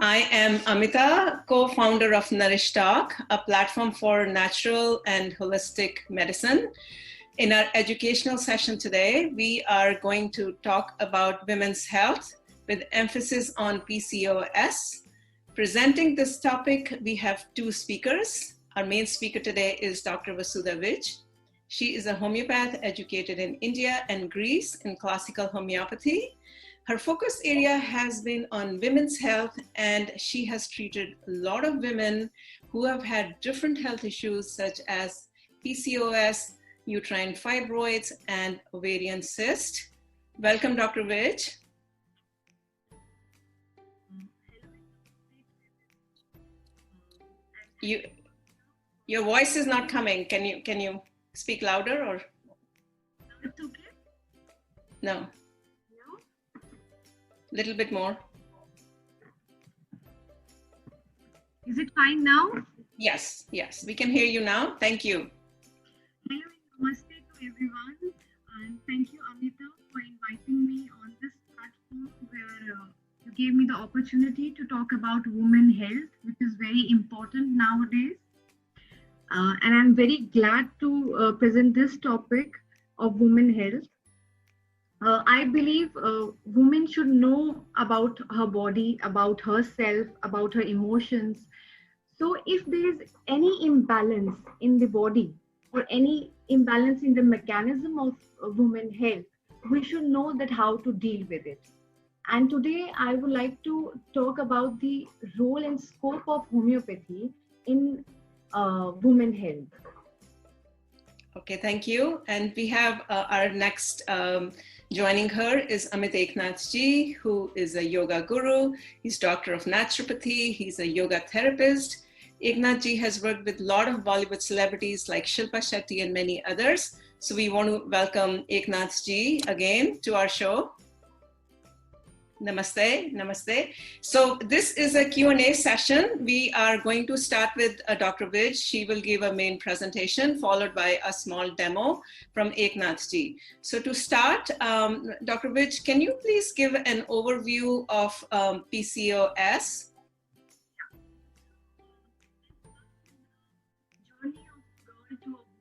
I am Amita, co-founder of Nourish Talk, a platform for natural and holistic medicine. In our educational session today, we are going to talk about women's health with emphasis on PCOS. Presenting this topic, we have two speakers. Our main speaker today is Dr. Vasudha Vij. She is a homeopath educated in India and Greece in classical homeopathy. Her focus area has been on women's health, and she has treated a lot of women who have had different health issues such as PCOS, uterine fibroids, and ovarian cyst. Welcome, Dr. Vij. Your voice is not coming. Can you speak louder or? It's okay. No. Little bit more. Is it fine now? Yes, we can hear you now. Thank you. Hello, namaste to everyone, and thank you, Amita, for inviting me on this platform where you gave me the opportunity to talk about women health, which is very important nowadays. And I'm very glad to present this topic of women health. I believe women should know about her body, about herself, about her emotions. So if there is any imbalance in the body or any imbalance in the mechanism of women health, we should know that how to deal with it. And today I would like to talk about the role and scope of homeopathy in women health. Okay, thank you. And we have our next joining her is Amit Eknath Ji, who is a yoga guru. He's doctor of naturopathy. He's a yoga therapist. Eknath Ji has worked with a lot of Bollywood celebrities like Shilpa Shetty and many others. So we want to welcome Eknath Ji again to our show. Namaste, namaste. So this is a Q&A session. We are going to start with Dr. Vij. She will give a main presentation followed by a small demo from Eknath Ji. So to start, Dr. Vij, can you please give an overview of PCOS?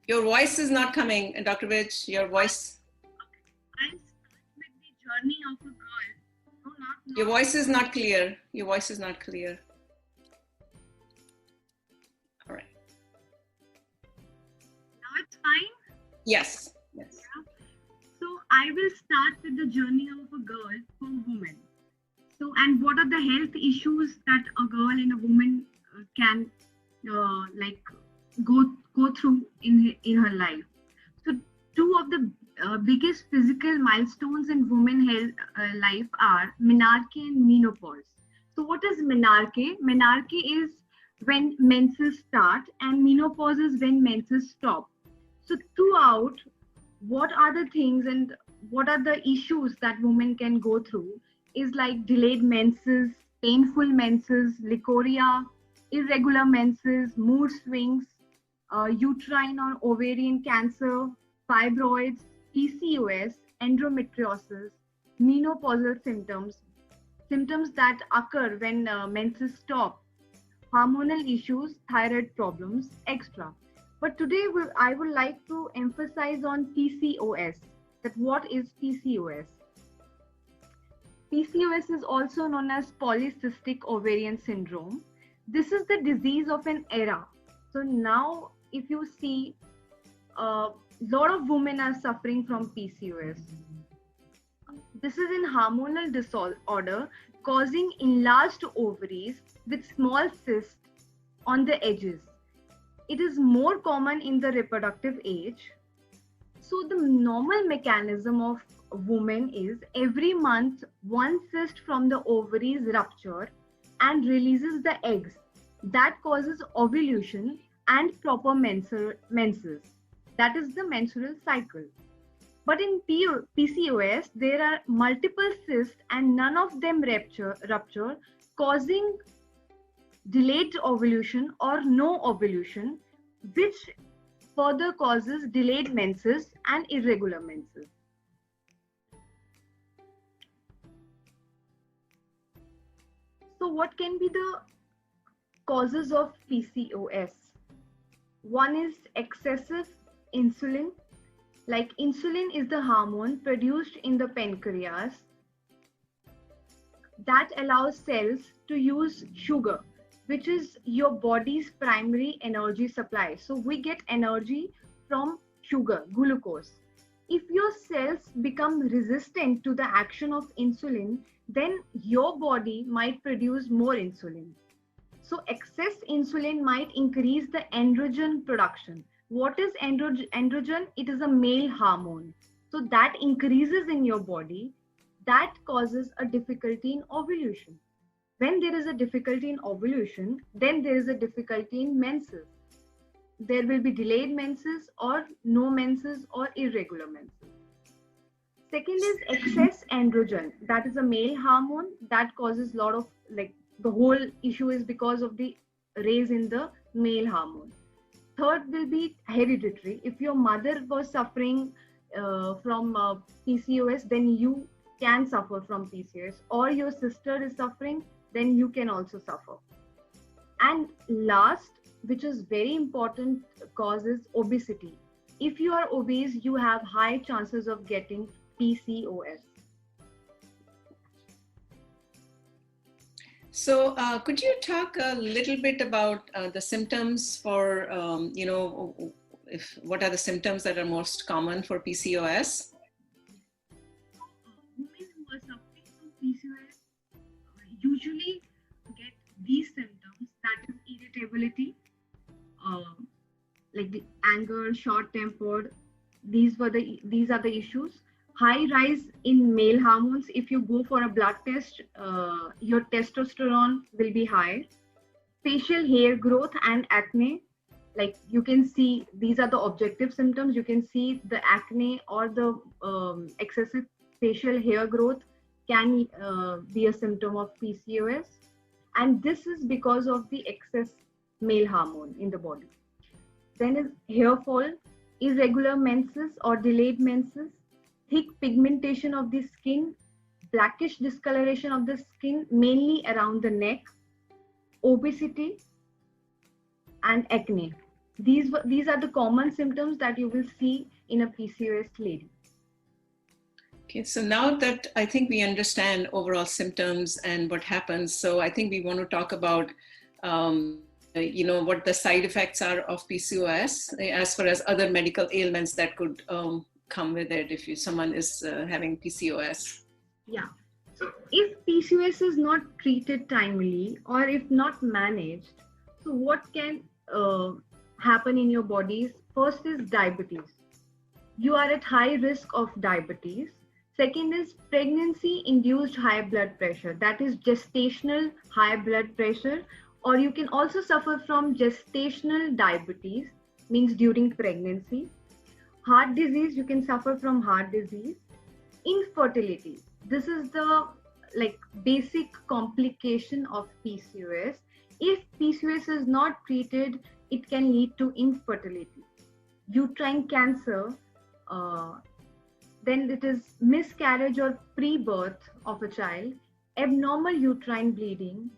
Your voice is not coming, Dr. Vij, your voice. I'll start with the journey of a girl. Your voice is not clear. Your voice is not clear. All right. Now it's fine? Yes. Yeah. So I will start with the journey of a girl for women. So, and what are the health issues that a girl and a woman can go through in her life. So two of the biggest physical milestones in women health life are menarche and menopause. So what is menarche? Menarche is when menses start and menopause is when menses stop. So throughout, what are the things and what are the issues that women can go through is like delayed menses, painful menses, leukorrhea, irregular menses, mood swings, uterine or ovarian cancer, fibroids, PCOS, endometriosis, menopausal symptoms that occur when menses stop, hormonal issues, thyroid problems, etc. But today I would like to emphasize on PCOS. That what is PCOS? PCOS is also known as polycystic ovarian syndrome. This is the disease of an era. So now if you see a lot of women are suffering from PCOS. This is an hormonal disorder causing enlarged ovaries with small cysts on the edges. It is more common in the reproductive age. So the normal mechanism of women is every month one cyst from the ovaries rupture and releases the eggs. That causes ovulation and proper menses. That is the menstrual cycle. But in PCOS, there are multiple cysts and none of them rupture, causing delayed ovulation or no ovulation, which further causes delayed menses and irregular menses. So what can be the causes of PCOS? One is excessive insulin. Like insulin is the hormone produced in the pancreas that allows cells to use sugar, which is your body's primary energy supply. So we get energy from sugar, glucose. If your cells become resistant to the action of insulin, then your body might produce more insulin. So excess insulin might increase the androgen production. What is androgen? It is a male hormone. So that increases in your body. That causes a difficulty in ovulation. When there is a difficulty in ovulation, then there is a difficulty in menses. There will be delayed menses or no menses or irregular menses. Second is excess androgen. That is a male hormone that causes a lot of, like, the whole issue is because of the raise in the male hormone. Third will be hereditary. If your mother was suffering from PCOS, then you can suffer from PCOS, or your sister is suffering, then you can also suffer. And last, which is very important, cause is obesity. If you are obese, you have high chances of getting PCOS. So could you talk a little bit about the symptoms for, what are the symptoms that are most common for PCOS? Women who are suffering from PCOS usually get these symptoms, that is irritability, like the anger, short-tempered. These are the issues. High rise in male hormones. If you go for a blood test, your testosterone will be high. Facial hair growth and acne. Like you can see, these are the objective symptoms. You can see the acne or the excessive facial hair growth can be a symptom of PCOS. And this is because of the excess male hormone in the body. Then is hair fall, irregular menses or delayed menses, thick pigmentation of the skin, blackish discoloration of the skin, mainly around the neck, obesity, and acne. These are the common symptoms that you will see in a PCOS lady. Okay, so now that I think we understand overall symptoms and what happens, so I think we want to talk about what the side effects are of PCOS as far as other medical ailments that could come with it if someone is having PCOS. Yeah. So if PCOS is not treated timely or if not managed, so what can happen in your bodies? First is diabetes. You are at high risk of diabetes. Second is pregnancy-induced high blood pressure. That is gestational high blood pressure. Or you can also suffer from gestational diabetes, means during pregnancy. Heart disease, you can suffer from heart disease. Infertility. This is the basic complication of PCOS. If PCOS is not treated, it can lead to infertility. Uterine cancer, then it is miscarriage or pre-birth of a child, abnormal uterine bleeding,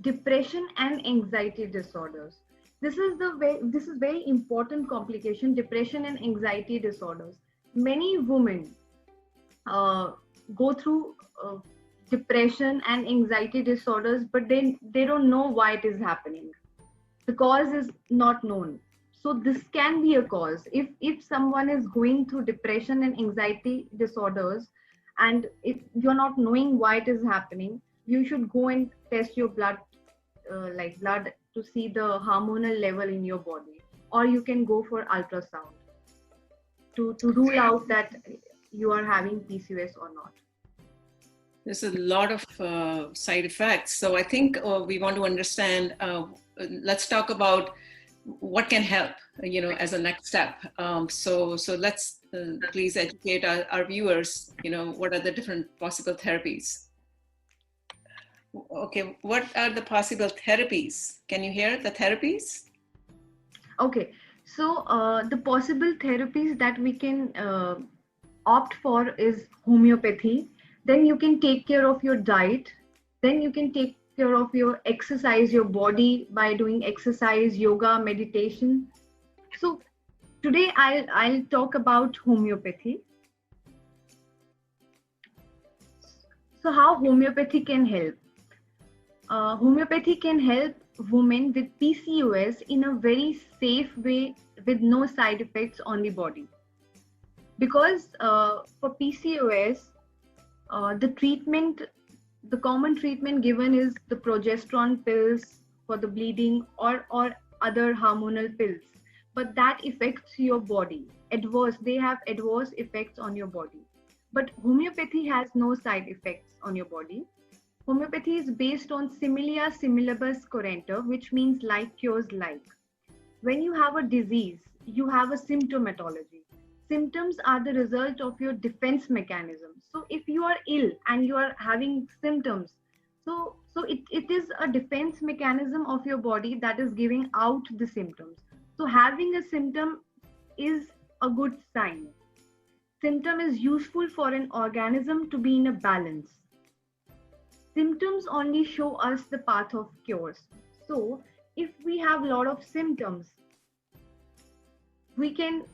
depression and anxiety disorders. This is very important complication, depression and anxiety disorders. Many women go through depression and anxiety disorders, but they don't know why it is happening. The cause is not known. So this can be a cause. If someone is going through depression and anxiety disorders, and if you're not knowing why it is happening, you should go and test your blood to see the hormonal level in your body, or you can go for ultrasound to rule out that you are having PCOS or not. There's a lot of side effects. So I think we want to understand, let's talk about what can help, as a next step. So let's please educate our viewers, what are the different possible therapies? Okay, what are the possible therapies? Can you hear the therapies? Okay, so the possible therapies that we can opt for is homeopathy. Then you can take care of your diet. Then you can take care of your exercise, your body by doing exercise, yoga, meditation. So today I'll talk about homeopathy. So how homeopathy can help? Homeopathy can help women with PCOS in a very safe way with no side effects on the body. Because for PCOS, the common treatment given is the progesterone pills for the bleeding or other hormonal pills. But that affects your body. They have adverse effects on your body. But homeopathy has no side effects on your body. Homeopathy is based on similia similibus currenter, which means like cures like. When you have a disease, you have a symptomatology. Symptoms are the result of your defense mechanism. So if you are ill and you are having symptoms, so it is a defense mechanism of your body that is giving out the symptoms. So having a symptom is a good sign. Symptom is useful for an organism to be in a balance. Symptoms only show us the path of cures. So if we have a lot of symptoms, we can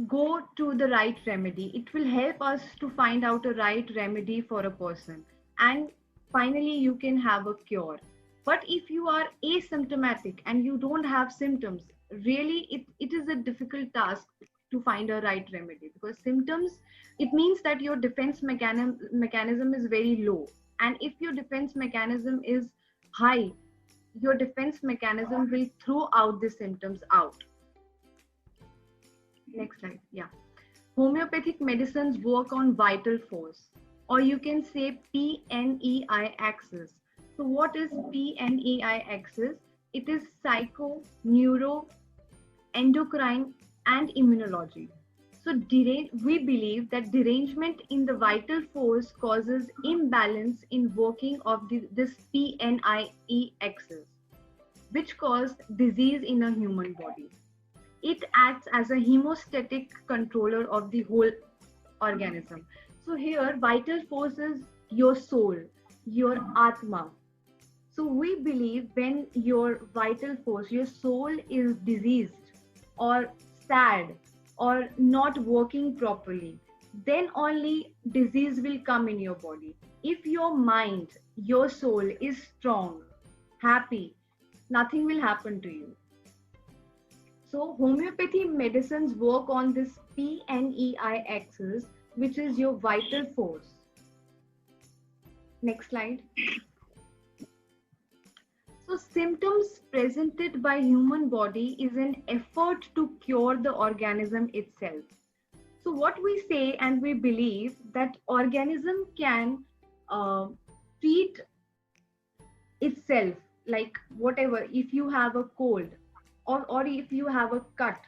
go to the right remedy. It will help us to find out a right remedy for a person. And finally, you can have a cure. But if you are asymptomatic and you don't have symptoms, really it is a difficult task to find a right remedy, because symptoms, it means that your defense mechanism is very low. And if your defense mechanism is high, your defense mechanism will throw out the symptoms out. Next slide. Yeah. Homeopathic medicines work on vital force, or you can say PNEI axis. So what is PNEI axis? It is psycho, neuro, endocrine, and immunology. So we believe that derangement in the vital force causes imbalance in working of this PNIE axis, which causes disease in a human body. It acts as a hemostatic controller of the whole organism. So here, vital force is your soul, your Atma. So we believe when your vital force, your soul is diseased or sad or not working properly, then only disease will come in your body. If your mind, your soul is strong, happy, nothing will happen to you. So homeopathy medicines work on this PNEI axis, which is your vital force. Next slide. So symptoms presented by human body is an effort to cure the organism itself. So what we say and we believe that organism can treat itself, like whatever, if you have a cold or if you have a cut,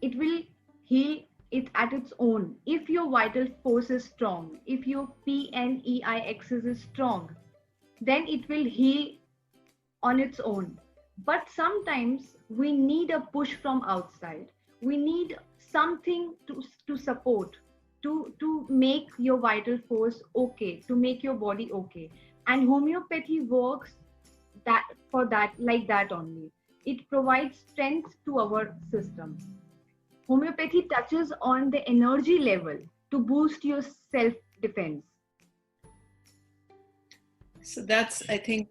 it will heal it at its own. If your vital force is strong, if your PNEI axis is strong, then it will heal on its own. But sometimes we need a push from outside. We need something to support, to make your vital force okay, to make your body okay. And homeopathy works like that only. It provides strength to our system. Homeopathy touches on the energy level to boost your self-defense. So that's, I think,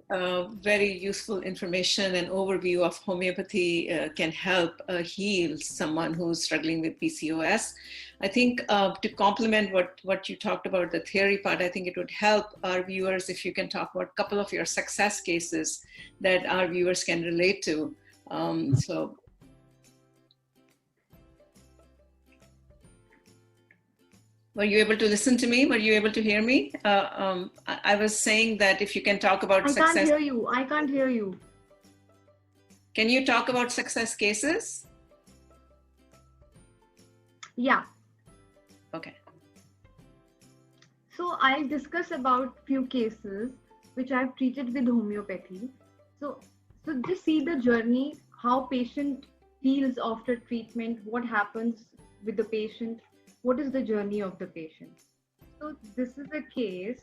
very useful information and overview of homeopathy can help heal someone who's struggling with PCOS. I think to complement what you talked about, the theory part, I think it would help our viewers if you can talk about a couple of your success cases that our viewers can relate to. Were you able to listen to me? Were you able to hear me? I was saying that if you can talk about success. I can't hear you. Can you talk about success cases? Yeah. Okay. So I'll discuss about few cases which I've treated with homeopathy. So just see the journey, how patient feels after treatment, what happens with the patient. What is the journey of the patient? So this is a case.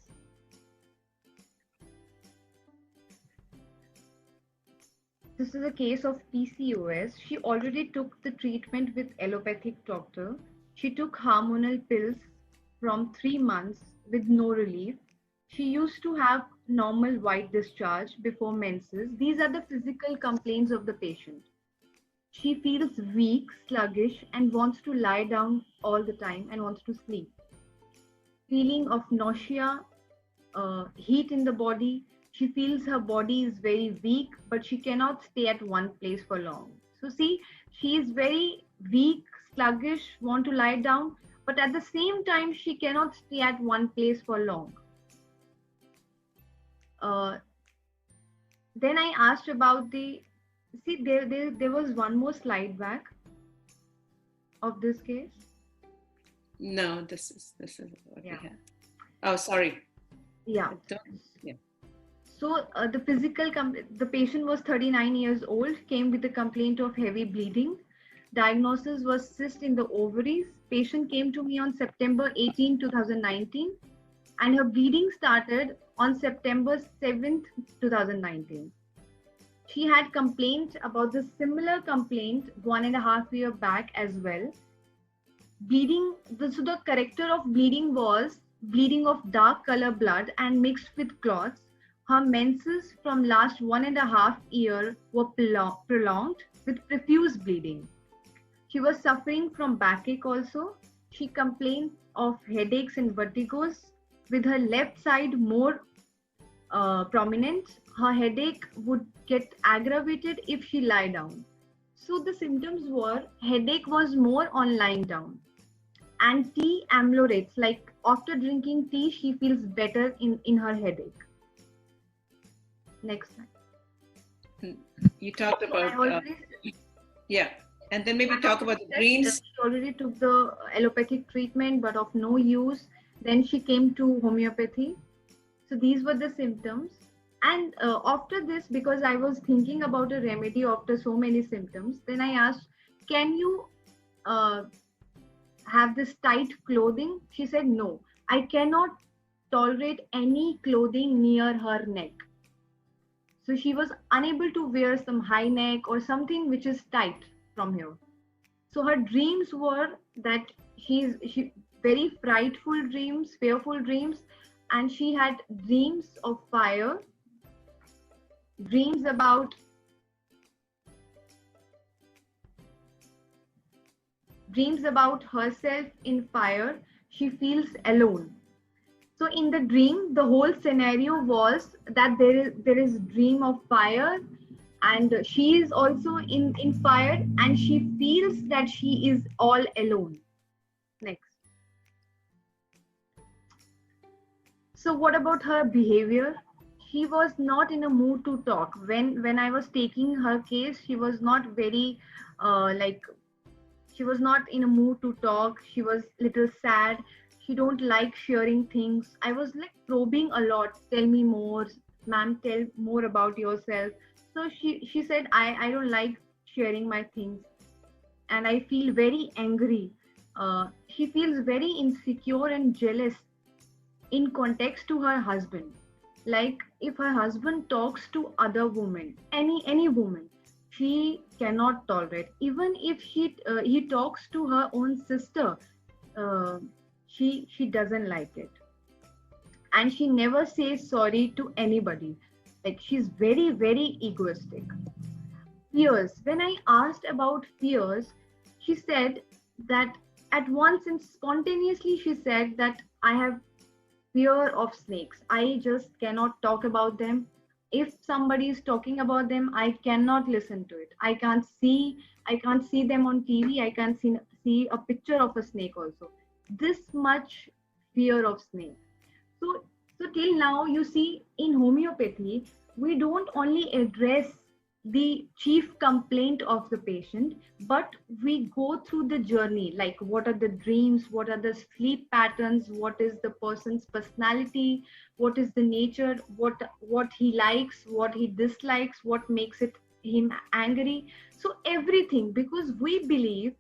This is a case of PCOS. She already took the treatment with allopathic doctor. She took hormonal pills from 3 months with no relief. She used to have normal white discharge before menses. These are the physical complaints of the patient. She feels weak, sluggish, and wants to lie down all the time and wants to sleep. Feeling of nausea, heat in the body. She feels her body is very weak, but she cannot stay at one place for long. So see, she is very weak, sluggish, want to lie down, but at the same time, she cannot stay at one place for long. Then I asked about the, see, there was one more slide back of this case. No, this is what we have. Oh, sorry. Yeah. Yeah. So the patient was 39 years old, came with a complaint of heavy bleeding. Diagnosis was cyst in the ovaries. Patient came to me on September 18, 2019, and her bleeding started on September 7th, 2019. She had complained about the similar complaint 1.5 years back as well. Bleeding, so the character of bleeding was bleeding of dark color blood and mixed with clots. Her menses from last 1.5 years were prolonged with profuse bleeding. She was suffering from backache also. She complained of headaches and vertigos, with her left side more prominent. Her headache would get aggravated if she lie down. So the symptoms were headache was more on lying down. And tea amylorates, like after drinking tea, she feels better in her headache. Next slide. You talked about, yeah. And then maybe talk about the dreams. She already took the allopathic treatment, but of no use. Then she came to homeopathy. So these were the symptoms. And after this, because I was thinking about a remedy after so many symptoms, then I asked, can you have this tight clothing? She said, no, I cannot tolerate any clothing near her neck. So she was unable to wear some high neck or something which is tight from here. So her dreams were that she very frightful dreams, fearful dreams, and she had dreams of fire, dreams about herself in fire. She feels alone. So in the dream, the whole scenario was that there is dream of fire, and she is also in fire, and she feels that she is all alone. Next. So what about her behavior? She was not in a mood to talk. When I was taking her case, she was not very she was not in a mood to talk. She was little sad. She don't like sharing things. I was like probing a lot. Tell me more, ma'am, tell more about yourself. So she said, I don't like sharing my things, and I feel very angry. She feels very insecure and jealous in context to her husband. Like if her husband talks to other women, any woman, she cannot tolerate. Even if he talks to her own sister, she doesn't like it, and she never says sorry to anybody. Like she's very, very egoistic. Fears. When I asked about fears, she said that at once and spontaneously she said that I have fear of snakes. I just cannot talk about them. If somebody is talking about them, I cannot listen to it. I can't see them on TV. I can't see a picture of a snake also. This much fear of snake. So till now, you see, in homeopathy, we don't only address the chief complaint of the patient, but we go through the journey, like what are the dreams, what are the sleep patterns, what is the person's personality, what is the nature, what he likes, what he dislikes, what makes him angry. So everything, because we believe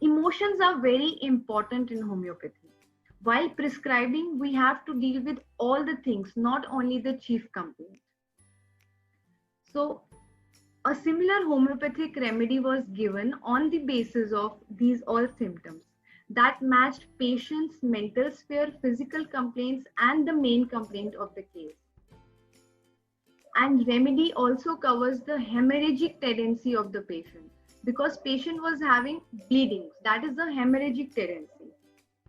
emotions are very important in homeopathy. While prescribing, we have to deal with all the things, not only the chief complaint. So A similar homeopathic remedy was given on the basis of these all symptoms that matched patient's mental sphere, physical complaints, and the main complaint of the case. And remedy also covers the hemorrhagic tendency of the patient, because patient was having bleedings. That is the hemorrhagic tendency.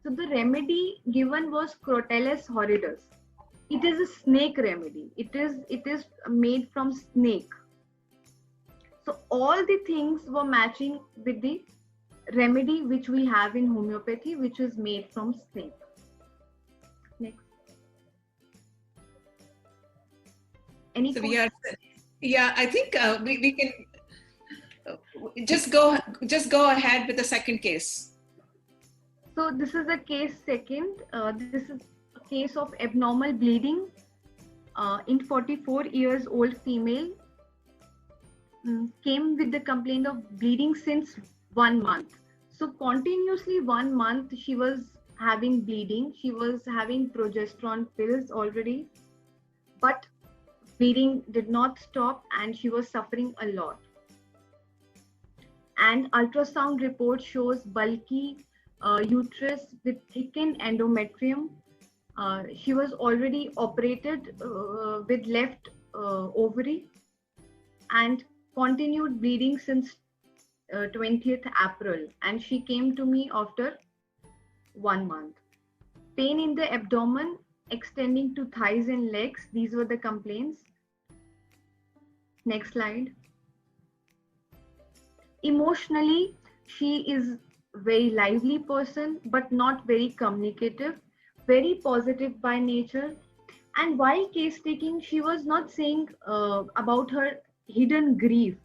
So the remedy given was Crotellus horridus. It is a snake remedy. It is made from snake. So all the things were matching with the remedy which we have in homeopathy, which is made from snake. Next. Any So questions? yeah, I think we can just go ahead with the second case. So this is a case second. This is a case of abnormal bleeding in 44 years old female. Came with the complaint of bleeding since 1 month. So continuously 1 month she was having bleeding. She was having progesterone pills already, but bleeding did not stop and she was suffering a lot. And ultrasound report shows bulky uterus with thickened endometrium. She was already operated with left ovary and continued bleeding since 20th April, and she came to me after 1 month. Pain in the abdomen extending to thighs and legs, these were the complaints. Next slide. Emotionally, she is very lively person, but not very communicative, very positive by nature. And while case taking, she was not saying about her hidden grief.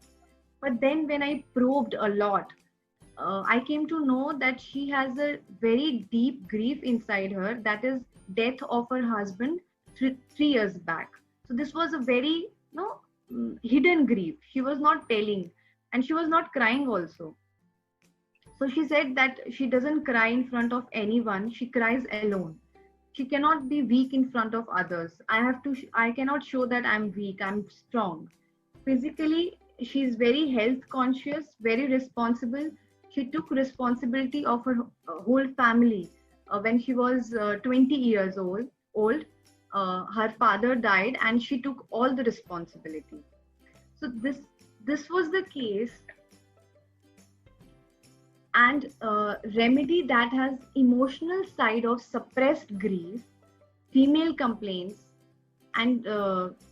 But then when I probed a lot, I came to know that she has a very deep grief inside her, that is death of her husband 3 years back. So this was a very hidden grief. She was not telling, and she was not crying also. So she said that she doesn't cry in front of anyone, she cries alone. She cannot be weak in front of others. I cannot show that I'm weak, I'm strong. Physically, she is very health conscious, very responsible. She took responsibility of her whole family when she was 20 years old. Her father died and she took all the responsibility. So this was the case. And remedy that has emotional side of suppressed grief, female complaints, and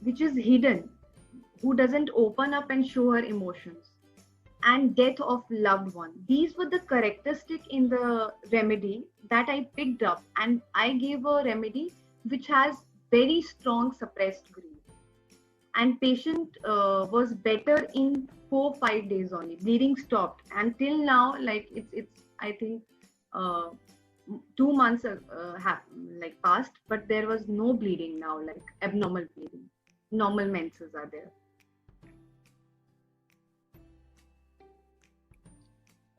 which is hidden, who doesn't open up and show her emotions, and death of loved one. These were the characteristic in the remedy that I picked up, and I gave a remedy which has very strong suppressed grief. And patient was better in 4-5 days only. Bleeding stopped, and till now, like it's I think 2 months like passed, but there was no bleeding now, like abnormal bleeding. Normal menses are there.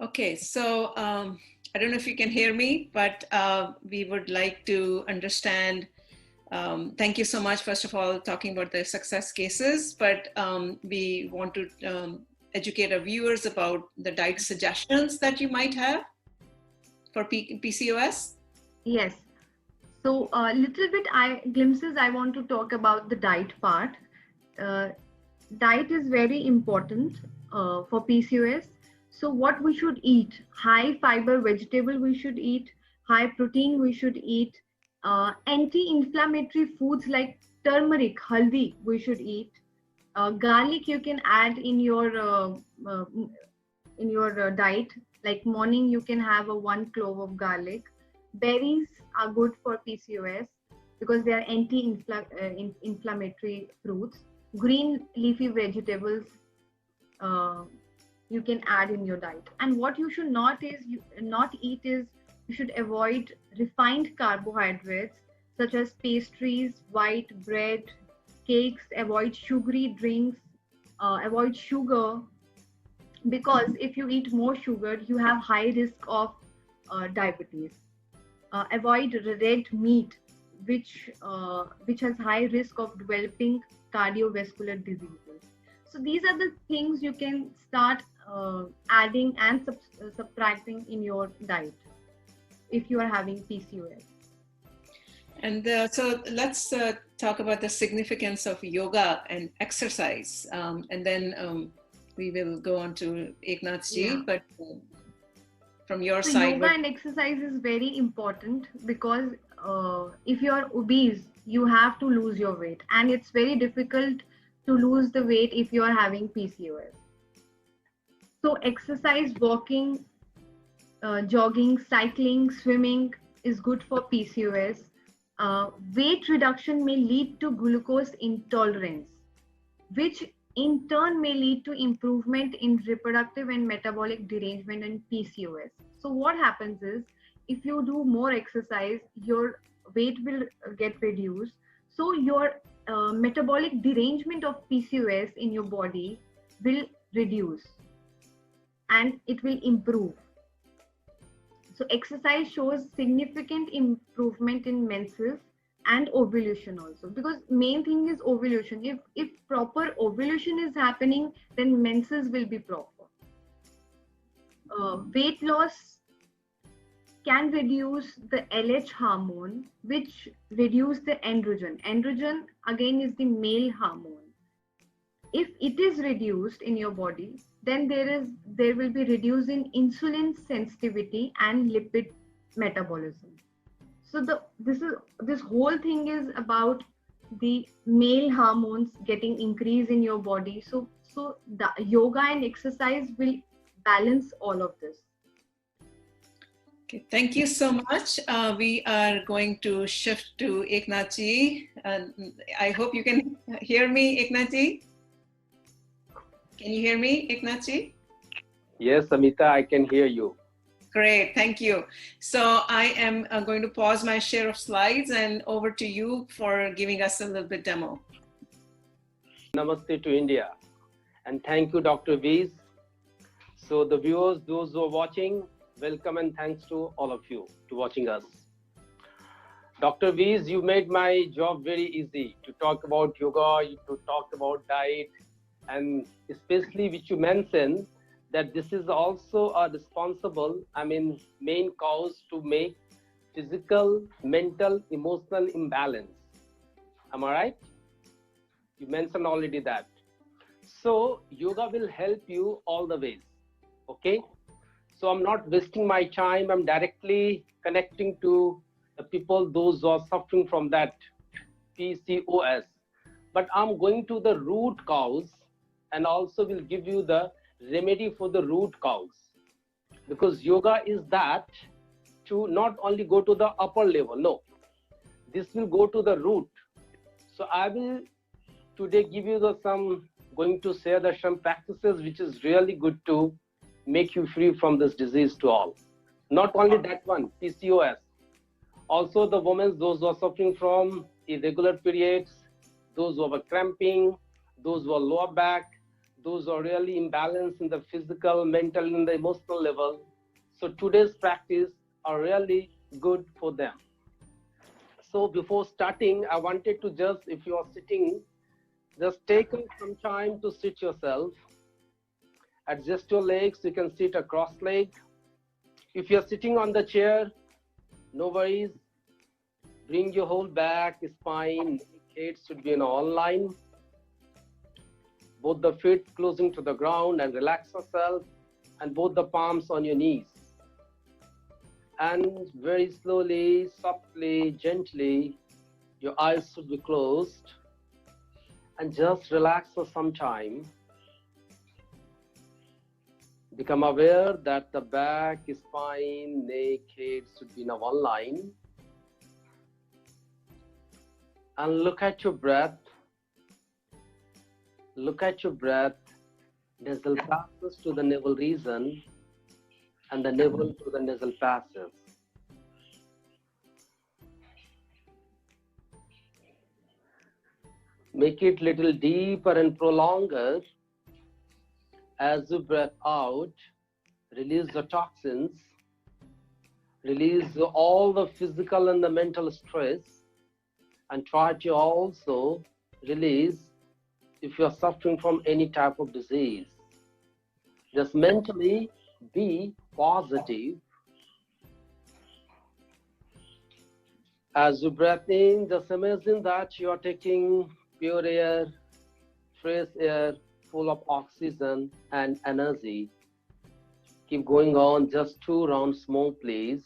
Okay, so I don't know if you can hear me, but we would like to understand. Thank you so much, first of all, talking about the success cases, but we want to educate our viewers about the diet suggestions that you might have for PCOS. Yes. So a little bit glimpses I want to talk about the diet part. Diet is very important for PCOS. So what we should eat: high fiber vegetable we should eat, high protein we should eat, anti-inflammatory foods like turmeric, haldi we should eat. Garlic you can add in your diet. Like morning you can have a 1 clove of garlic. Berries are good for PCOS because they are anti-inflammatory fruits. Green leafy vegetables you can add in your diet. And what you should not eat is you should avoid refined carbohydrates such as pastries, white bread, cakes. Avoid sugary drinks, avoid sugar, because if you eat more sugar you have high risk of diabetes. Avoid red meat, which has high risk of developing cardiovascular diseases. So these are the things you can start adding and subtracting in your diet if you are having PCOS. And so let's talk about the significance of yoga and exercise. And then we will go on to Eknathji, Yeah. but from your So side. Yoga and exercise is very important because if you are obese, you have to lose your weight. And it's very difficult to lose the weight if you are having PCOS. So exercise, walking, jogging, cycling, swimming is good for PCOS. Weight reduction may lead to glucose intolerance, which in turn may lead to improvement in reproductive and metabolic derangement and PCOS. So what happens is, if you do more exercise, your weight will get reduced. So your metabolic derangement of PCOS in your body will reduce and it will improve. So exercise shows significant improvement in menses and ovulation also, because main thing is ovulation. If proper ovulation is happening, then menses will be proper. Weight loss can reduce the LH hormone, which reduce the androgen. Androgen again is the male hormone. If it is reduced in your body, then there will be reduce in insulin sensitivity and lipid metabolism. So this whole thing is about the male hormones getting increase in your body. So the yoga and exercise will balance all of this. Okay, thank you so much. We are going to shift to Eknathji. I hope you can hear me, Eknathji. Can you hear me, Eknathji? Yes, Amita, I can hear you. Great, thank you. So I am going to pause my share of slides and over to you for giving us a little bit demo. Namaste to India. And thank you, Dr. Vees. So the viewers, those who are watching, welcome and thanks to all of you to watching us. Dr. Vees, you made my job very easy to talk about yoga, to talk about diet, and especially which you mentioned that this is also a responsible, main cause to make physical, mental, emotional imbalance. Am I right? You mentioned already that. So yoga will help you all the ways. Okay. So I'm not wasting my time. I'm directly connecting to the people, those who are suffering from that PCOS. But I'm going to the root cause and also will give you the remedy for the root cause. Because yoga is that to not only go to the upper level, no. This will go to the root. So I will today give you going to share some practices which is really good to make you free from this disease to all. Not only that one, PCOS. Also the women, those who are suffering from irregular periods, those who are cramping, those who are lower back, those who are really imbalanced in the physical, mental, and the emotional level. So today's practice are really good for them. So before starting, I wanted to just, if you are sitting, just take some time to sit yourself. Adjust your legs. You can sit across leg. If you're sitting on the chair, no worries. Bring your whole back, spine, head should be in all line. Both the feet closing to the ground and relax yourself, and both the palms on your knees. And very slowly, softly, gently, your eyes should be closed. And just relax for some time. Become aware that the back, spine, neck, head should be in a one line. And look at your breath. Look at your breath. Nasal passes to the navel region and the navel to the nasal passes. Make it little deeper and prolonger. As you breathe out, release the toxins, release all the physical and the mental stress, and try to also release if you are suffering from any type of disease. Just mentally be positive. As you breathe in, just imagine that you are taking pure air, fresh air, full of oxygen and energy. Keep going on, just 2 rounds more, please.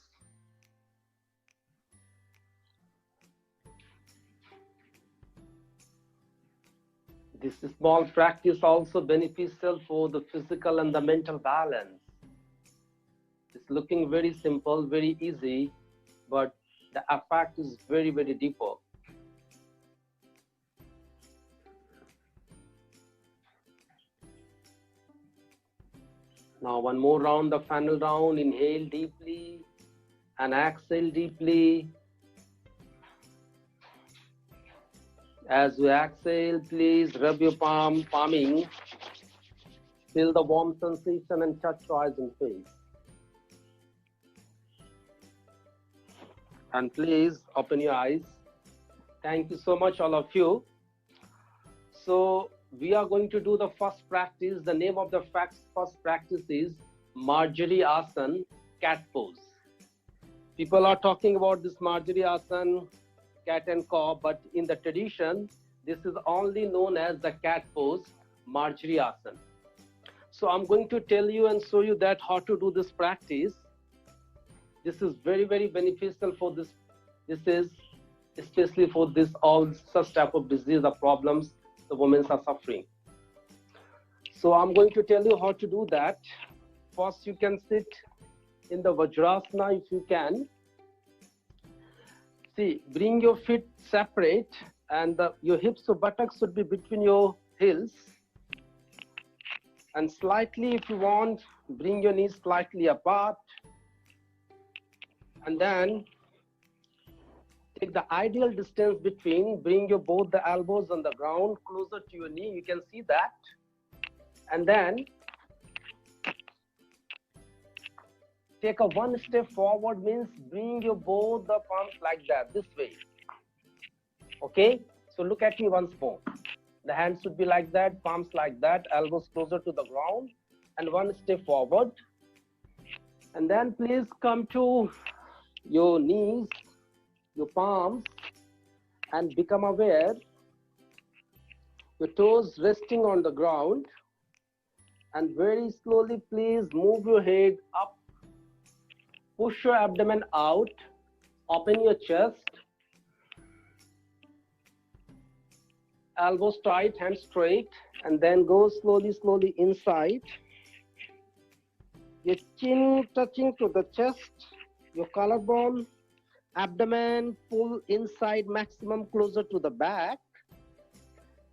This small practice also beneficial for the physical and the mental balance. It's looking very simple, very easy, but the effect is very, very deeper. Now one more round, the final round. Inhale deeply and exhale deeply. As you exhale, please rub your palming. Feel the warm sensation and touch your eyes and face. And please open your eyes. Thank you so much, all of you. So we are going to do the first practice. The name of the first practice is Marjory Asana, cat pose. People are talking about this Marjory Asana, cat and cow, but in the tradition, this is only known as the cat pose, Marjory Asana. So I'm going to tell you and show you that how to do this practice. This is very, very beneficial for this. This is especially for this all such type of disease or problems the women are suffering. So I'm going to tell you how to do that. First, you can sit in the Vajrasana if you can. See, bring your feet separate and your hips or buttocks should be between your heels. And slightly, if you want, bring your knees slightly apart. And then take the ideal distance between, bring your both the elbows on the ground closer to your knee. You can see that. And then take a one step forward, means bring your both the palms like that, this way. Okay, so look at me once more. The hands should be like that, palms like that, elbows closer to the ground, and one step forward. And then please come to your knees, your palms, and become aware. Your toes resting on the ground. And very slowly, please move your head up. Push your abdomen out. Open your chest. Elbows tight, hands straight. And then go slowly, slowly inside. Your chin touching to the chest. Your collarbone. Abdomen pull inside maximum closer to the back.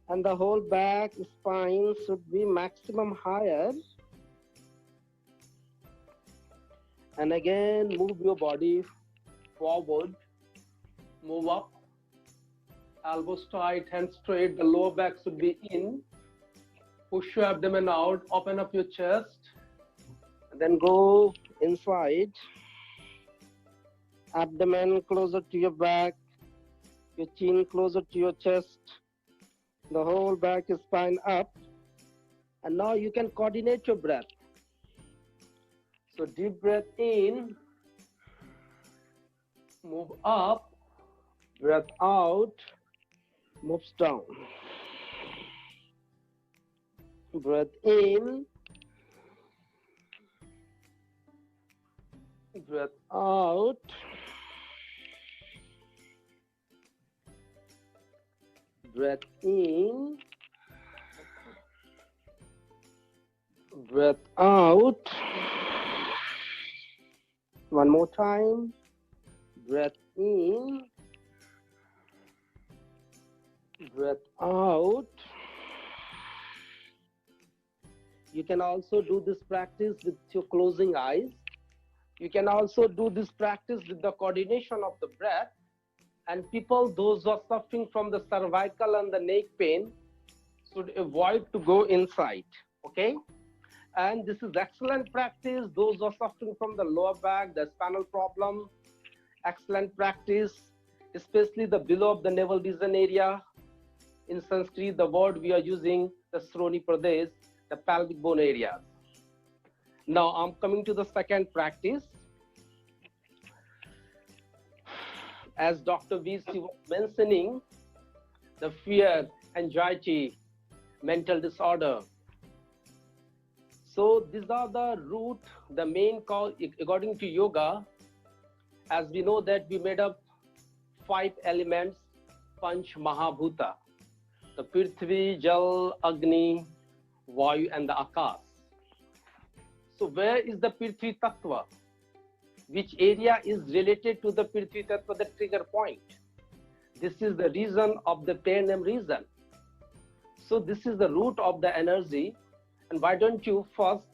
And the whole back spine should be maximum higher. And again, move your body forward, move up, elbows tight, hands straight, the lower back should be in. Push your abdomen out, open up your chest, and then go inside. Abdomen closer to your back, your chin closer to your chest, the whole back spine up. And now you can coordinate your breath. So deep breath in, move up, breath out, moves down. Breath in, breath out. Breath in, breath out. One more time. Breath in, breath out. You can also do this practice with your closing eyes. You can also do this practice with the coordination of the breath. And people, those who are suffering from the cervical and the neck pain, should avoid to go inside, okay? And this is excellent practice. Those who are suffering from the lower back, the spinal problem, excellent practice, especially the below of the navel vision area. In Sanskrit, the word we are using, the Sroni Pradesh, the pelvic bone areas. Now I'm coming to the second practice. As Dr. VC was mentioning, the fear, anxiety, mental disorder. So these are the root, the main cause, according to yoga. As we know that we made up 5 elements, Panch Mahabhuta, the Prithvi, Jal, Agni, Vayu and the Akash. So where is the Prithvi Tattva? Which area is related to the Prithvi Tattva, the trigger point? This is the reason of the perineum reason. So this is the root of the energy. And why don't you first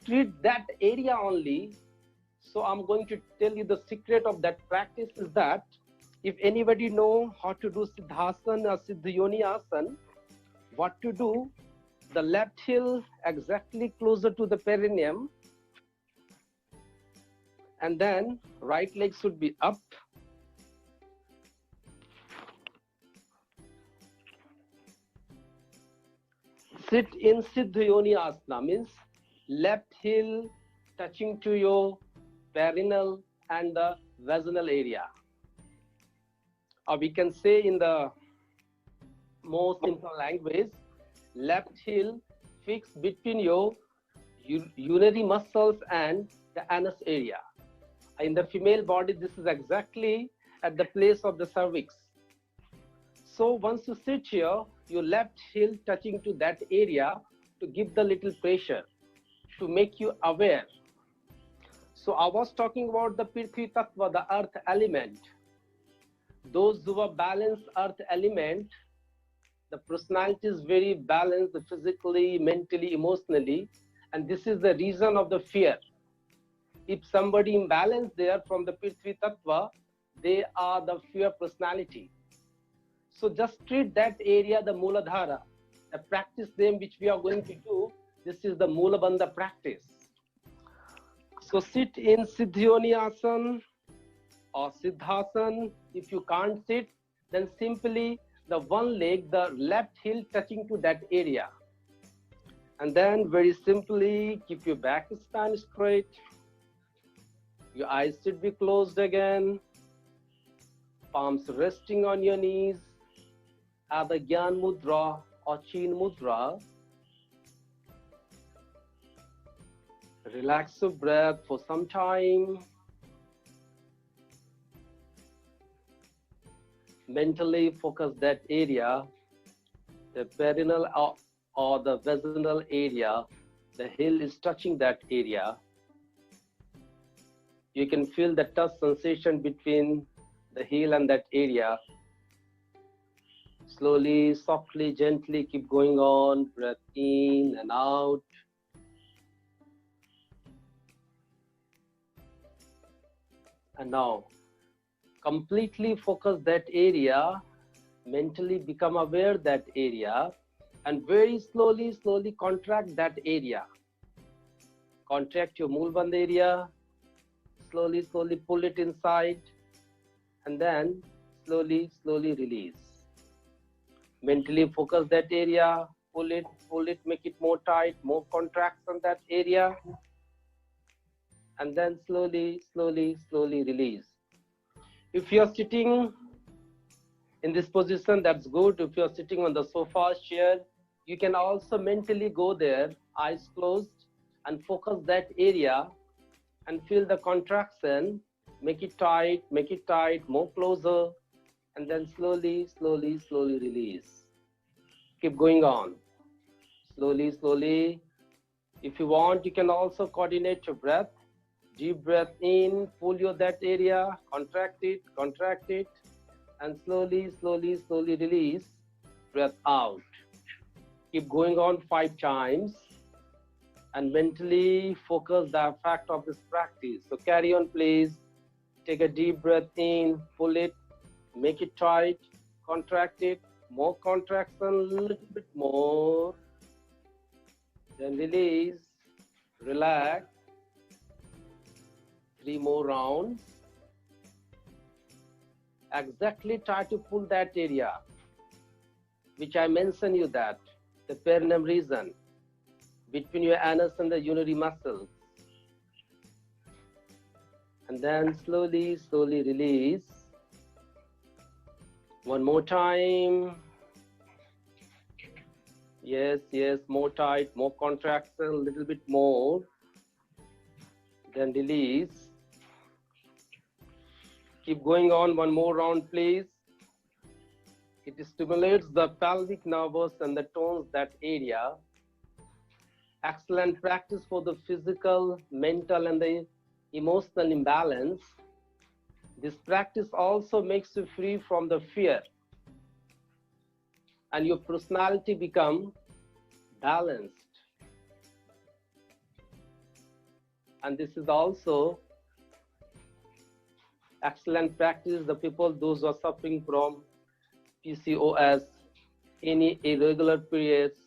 treat that area only? So I'm going to tell you the secret of that practice is that if anybody know how to do Siddhasana or Siddhyoni Asana, what to do, the left heel exactly closer to the perineum, and then right leg should be up. Sit in Siddhyoni Asana, means left heel touching to your perineal and the vaginal area. Or we can say in the more simple language, left heel fixed between your urinary muscles and the anus area. In the female body, this is exactly at the place of the cervix. So once you sit here, your left heel touching to that area to give the little pressure, to make you aware. So I was talking about the Prithvi Tattva, the earth element. Those who are balanced earth element, the personality is very balanced physically, mentally, emotionally, and this is the reason of the fear. If somebody imbalanced there from the Prithvi Tattva, they are the fear personality. So just treat that area, the Mooladhara, the practice name which we are going to do. This is the Moola Bandha practice. So sit in Siddhyoni Asana or Siddhasana. If you can't sit, then simply the one leg, the left heel touching to that area. And then very simply keep your back spine straight. Your eyes should be closed again. Palms resting on your knees. At the Gyan Mudra or Chin Mudra. Relax your breath for some time. Mentally focus that area, the perineal or the vaginal area, the heel is touching that area. You can feel the touch sensation between the heel and that area. Slowly, softly, gently keep going on, breath in and out. And now, completely focus that area, mentally become aware that area, and very slowly, slowly contract that area. Contract your Moolbandha area, slowly, slowly pull it inside, and then slowly, slowly release. Mentally focus that area, pull it, make it more tight, more contracts on that area, and then slowly, slowly, slowly release. If you are sitting in this position, that's good. If you are sitting on the sofa, chair, you can also mentally go there, eyes closed, and focus that area and feel the contraction. Make it tight, more closer, and then slowly, slowly, slowly release. Keep going on. Slowly, slowly. If you want, you can also coordinate your breath. Deep breath in, pull your that area, contract it, and slowly, slowly, slowly release. Breath out. Keep going on 5 times, and mentally focus the effect of this practice. So carry on, please. Take a deep breath in, pull it, make it tight, contract it, more contraction, a little bit more. Then release, relax. 3 more rounds. Exactly try to pull that area. which I mentioned you that, the perineum region between your anus and the urinary muscles. And then slowly, slowly release. One more time. Yes, yes, more tight, more contraction, a little bit more. Then release. Keep going on, one more round, please. It stimulates the pelvic nerves and the tones that area. Excellent practice for the physical, mental, and the emotional imbalance. This practice also makes you free from the fear, and your personality become balanced. And this is also excellent practice. The people, those who are suffering from PCOS, any irregular periods,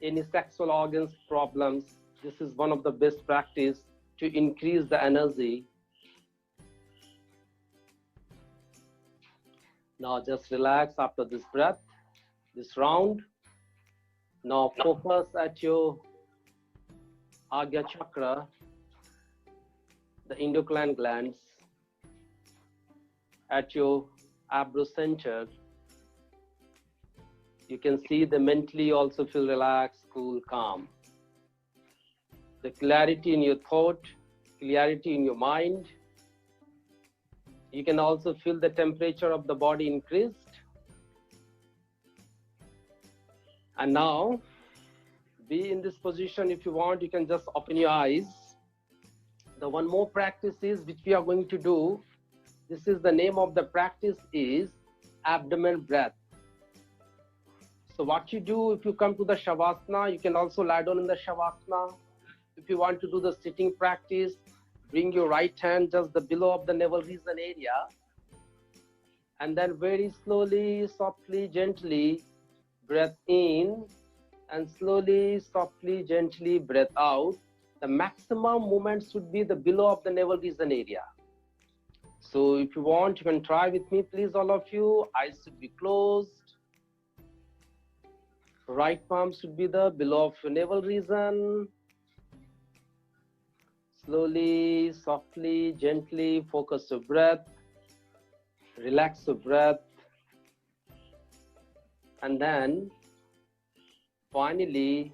any sexual organs problems, this is one of the best practice to increase the energy. Now just relax after this breath, this round. Now focus at your Agya chakra, the endocrine glands, at your abrocenter. You can see the mentally also feel relaxed, cool, calm. The clarity in your thought, clarity in your mind. You can also feel the temperature of the body increased. And now, be in this position. If you want, you can just open your eyes. The one more practice is, which we are going to do. This is the name of the practice is abdomen breath. So what you do, if you come to the Shavasana, you can also lie down in the Shavasana. If you want to do the sitting practice, bring your right hand just the below of the navel region area. And then very slowly, softly, gently, breath in, and slowly, softly, gently, breath out. The maximum movement should be the below of the navel region area. So if you want, you can try with me, please, all of you. Eyes should be closed. Right palm should be the below of your navel region. Slowly, softly, gently, focus your breath. Relax your breath. And then, finally,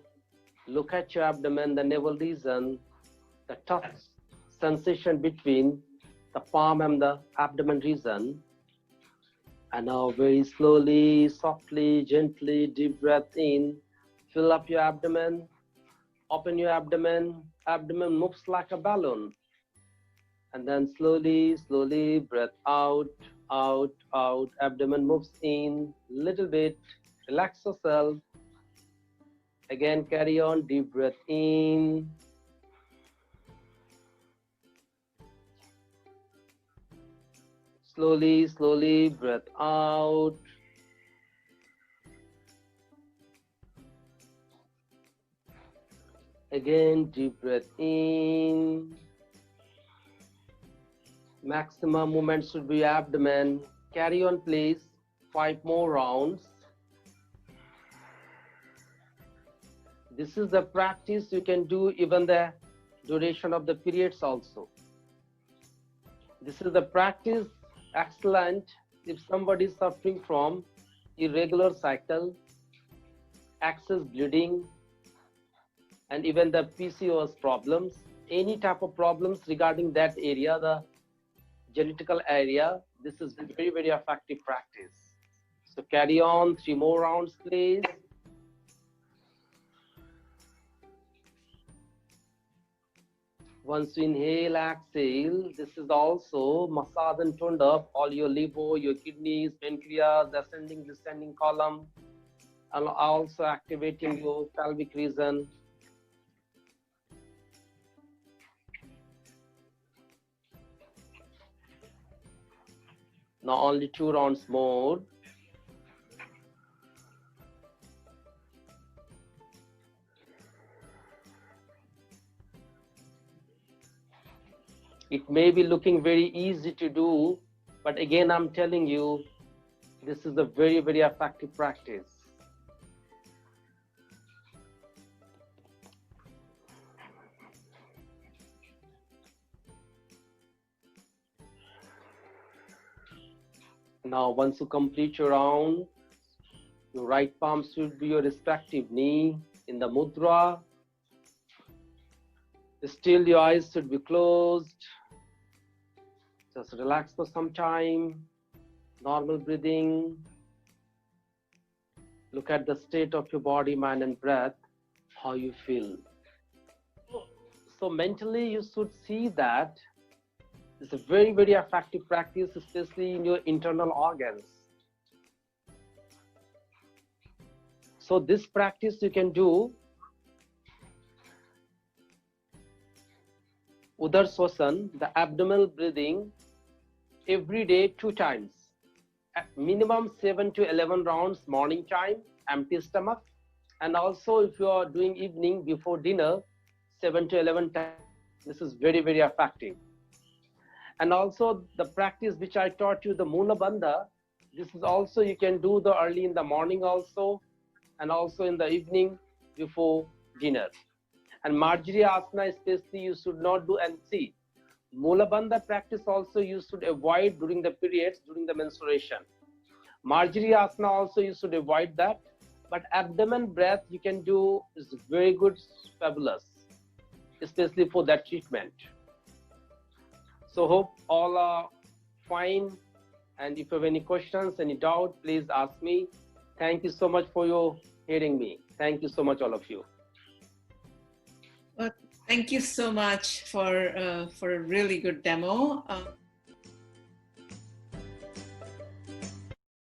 look at your abdomen, the navel region, the touch sensation between the palm and the abdomen region. And now very slowly, softly, gently, deep breath in. Fill up your abdomen. Open your abdomen. Abdomen moves like a balloon. And then slowly, slowly, breath out, out, out. Abdomen moves in little bit. Relax yourself. Again, carry on. Deep breath in. Slowly, slowly, breath out. Again, deep breath in. Maximum movement should be abdomen. Carry on, please. 5 more rounds. This is the practice you can do even the duration of the periods also. This is the practice excellent if somebody is suffering from irregular cycle, excess bleeding, and even the PCOS problems, any type of problems regarding that area, the genital area. This is very, very effective practice. So carry on 3 more rounds, please. Once you inhale, exhale, this is also massage and toned up all your liver, your kidneys, pancreas, ascending, descending column, and also activating your pelvic region. Now only 2 rounds more. It may be looking very easy to do, but again, I'm telling you, this is a very, very effective practice. Now, once you complete your round, your right palm should be your respective knee in the mudra. Still, your eyes should be closed. Just relax for some time. Normal breathing. Look at the state of your body, mind, and breath, how you feel. So mentally, you should see that it's a very, very effective practice, especially in your internal organs. So this practice you can do Udarsvasan, the abdominal breathing, every day 2 times. At minimum 7 to 11 rounds morning time, empty stomach. And also if you are doing evening before dinner, 7 to 11 times. This is very, very effective. And also the practice which I taught you, the Mula Bandha, this is also you can do the early in the morning also, and also in the evening before dinner. And Marjari Asana especially you should not do, and see, Mula Bandha practice also you should avoid during the periods, during the menstruation. Marjari Asana also you should avoid that, but abdomen breath you can do is very good, fabulous, especially for that treatment. So hope all are fine, and if you have any questions, any doubt, please ask me. Thank you so much for your hearing me. Thank you so much, all of you. Well, thank you so much for a really good demo.